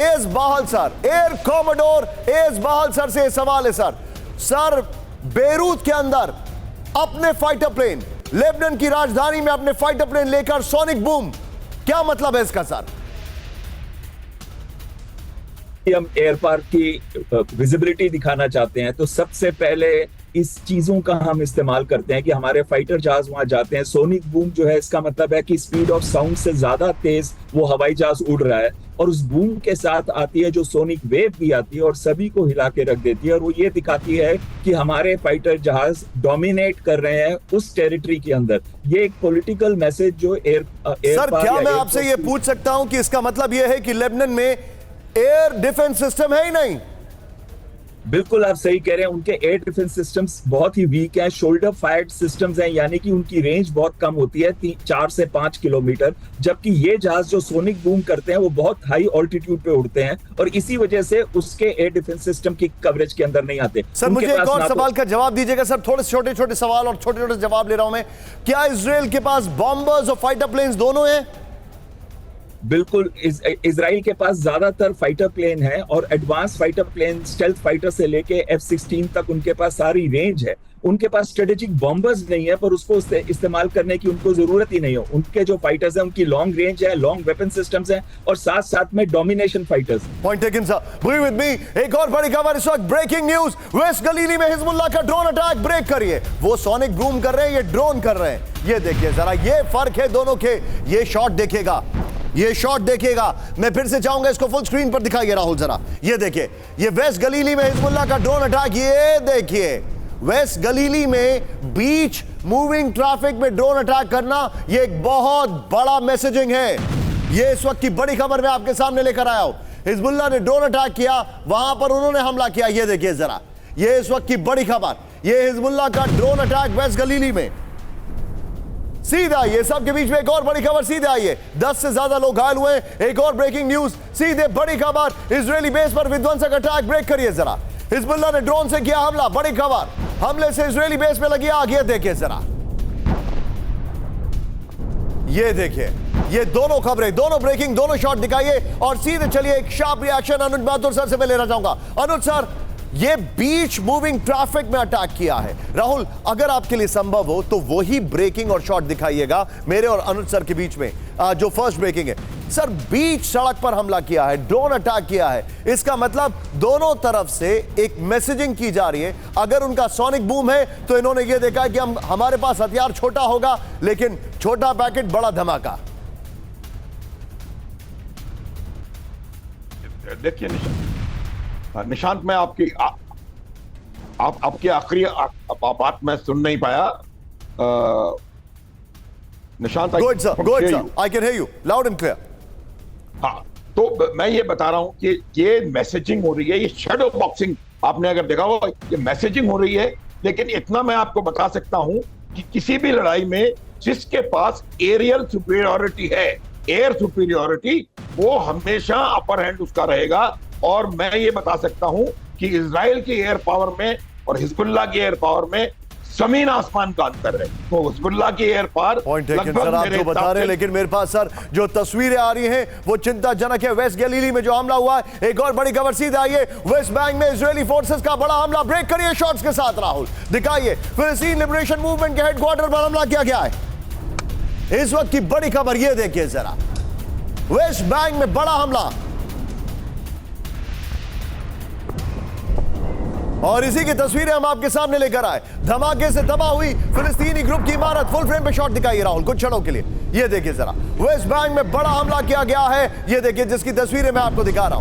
S Bahl sir, air commodore S Bahl sir से सवाल है सर। सर, बेरूत के अंदर अपने फाइटर प्लेन, लेबनान की राजधानी में अपने फाइटर प्लेन लेकर सोनिक बूम, क्या मतलब है इसका सर? हम एयर पार्क की विजिबिलिटी दिखाना चाहते हैं तो सबसे पहले इस चीजों का हम इस्तेमाल करते हैं कि हमारे फाइटर जहाज वहां जाते हैं। सोनिक बूम जो है, इसका मतलब है कि स्पीड ऑफ साउंड से ज्यादा तेज वो हवाई जहाज उड़ रहा है, और उस बूम के साथ आती है जो सोनिक वेव भी आती है और सभी को हिला के रख देती है, और वो ये दिखाती है कि हमारे फाइटर जहाज डोमिनेट कर रहे हैं उस टेरिटरी के अंदर। ये एक पॉलिटिकल मैसेज जो एयर सर, क्या मैं आपसे ये पूछ सकता हूं कि इसका मतलब ये है कि लेबनान में एयर डिफेंस सिस्टम है ही नहीं? बिल्कुल आप सही कह रहे हैं, उनके एयर डिफेंस सिस्टम्स बहुत ही वीक हैं, शोल्डर फायर्ड सिस्टम्स हैं, यानी कि उनकी रेंज बहुत कम होती है, 4 से 5 किलोमीटर, जबकि ये जहाज जो सोनिक बूम करते हैं वो बहुत हाई ऑल्टीट्यूड पे उड़ते हैं और इसी वजह से उसके एयर डिफेंस सिस्टम की कवरेज के अंदर नहीं आते। सर, मुझे एक और सवाल का जवाब दीजिएगा सर, थोड़े छोटे छोटे सवाल और छोटे छोटे जवाब ले रहा हूं मैं। क्या इजराइल के पास बॉम्बर्स और फाइटर प्लेन्स दोनों हैं? बिल्कुल, इजराइल के पास ज्यादातर फाइटर प्लेन है और advance fighter plane, stealth fighter से लेके F-16 तक उनके पास सारी रेंज है। उनके पास स्ट्रेटेजिक बॉम्बर्स नहीं है, पर उसको इस्तेमाल करने की उनको जरूरत ही नहीं है। उनके जो फाइटर्स हैं उनकी लॉन्ग रेंज है, लॉन्ग वेपन सिस्टम्स हैं और साथ साथ में domination fighters. Point taken sir. Be with me, एक और बड़ी खबर इस वक्त, ब्रेकिंग न्यूज, वेस्ट गलीली में हिजबुल्लाह का ड्रोन अटैक। ब्रेक करिए, वो सोनिक बूम कर रहे हैं, ये ड्रोन कर रहे हैं। ये देखिए जरा, ये फर्क है दोनों के। ये शॉट देखेगा, ये शॉट देखिएगा, मैं फिर से चाहूंगा इसको फुल स्क्रीन पर दिखाइए राहुल जरा। ये देखिए, ये वेस्ट गलीली में हिजबुल्लाह का ड्रोन अटैक। ये देखिए, वेस्ट गलीली में बीच मूविंग ट्रैफिक में ड्रोन अटैक करना, ये एक बहुत बड़ा मैसेजिंग है। ये इस वक्त की बड़ी खबर मैं आपके सामने लेकर आया हूं। हिजबुल्लाह ने ड्रोन अटैक किया, वहां पर उन्होंने हमला किया। ये देखिए जरा, ये इस वक्त की बड़ी खबर, ये हिजबुल्लाह का ड्रोन अटैक वेस्ट गलीली में। सीधे आइए, सबके बीच में एक और बड़ी खबर, सीधे आइए। 10 से ज्यादा लोग घायल हुए। एक और ब्रेकिंग न्यूज, सीधे बड़ी खबर, इजरायली बेस पर विध्वंसक अटैक। ब्रेक करिए जरा, हिजबुल्लाह ने ड्रोन से किया हमला, बड़ी खबर, हमले से इजरायली बेस पे लगी आग। ये देखिए जरा, ये देखिए, ये दोनों खबरें, दोनों ब्रेकिंग, दोनों शॉट दिखाइए और सीधे चलिए एक शार्प रिएक्शन अनुज बहादुर सर से मैं लेना चाहूंगा। अनुज सर, ये बीच मूविंग ट्रैफिक में अटैक किया है। राहुल, अगर आपके लिए संभव हो तो वही ब्रेकिंग और शॉट दिखाइएगा मेरे और अनुज सर के बीच में, जो फर्स्ट ब्रेकिंग है। सर, बीच सड़क पर हमला किया है, ड्रोन अटैक किया है, इसका मतलब दोनों तरफ से एक मैसेजिंग की जा रही है। अगर उनका सोनिक बूम है तो इन्होंने ये देखा है कि हमारे पास हथियार छोटा होगा लेकिन छोटा पैकेट बड़ा धमाका। देखिए निशांत, मैं आपकी आखिरी बात मैं सुन नहीं पाया। Nishant, go ahead sir, I can hear you loud and clear। हाँ, तो मैं ये बता रहा हूं कि ये मैसेजिंग हो रही है, ये शैडो बॉक्सिंग आपने अगर देखा हो, ये मैसेजिंग हो रही है। लेकिन इतना मैं आपको बता सकता हूं कि किसी भी लड़ाई में जिसके पास एरियल सुपीरियॉरिटी है, एयर सुपीरियॉरिटी, वो हमेशा अपर हैंड उसका रहेगा। और मैं ये बता सकता हूं कि इजराइल की एयर पावर में और हिजबुल्लाह की एयर पावर में जमीन आसमान का अंतर है। तो हिजबुल्लाह की एयर पावर सर आप जो बता रहे हैं, लेकिन मेरे पास सर जो तस्वीरें आ रही हैं वो चिंताजनक है। वेस्ट गलीली में जो हमला हुआ है, एक और बड़ी खबर, सीधे आइए, वेस्ट बैंक में इजरायली फोर्सेस का बड़ा हमला। ब्रेक करिए शॉट्स के साथ राहुल, दिखाइए, फिलिस्तीन लिबरेशन मूवमेंट के हेडक्वार्टर पर हमला किया गया है। इस वक्त की बड़ी खबर ये देखिए जरा, वेस्ट बैंक में बड़ा हमला, और इसी की तस्वीरें हम आपके सामने लेकर आए। धमाके से तबाह हुई फिलिस्तीनी ग्रुप की इमारत, फुल फ्रेम पे शॉट दिखाइए राहुल कुछ क्षणों के लिए। ये देखिए जरा, वेस्ट बैंक में बड़ा हमला किया गया है, ये देखिए जिसकी तस्वीरें मैं आपको दिखा रहा हूं।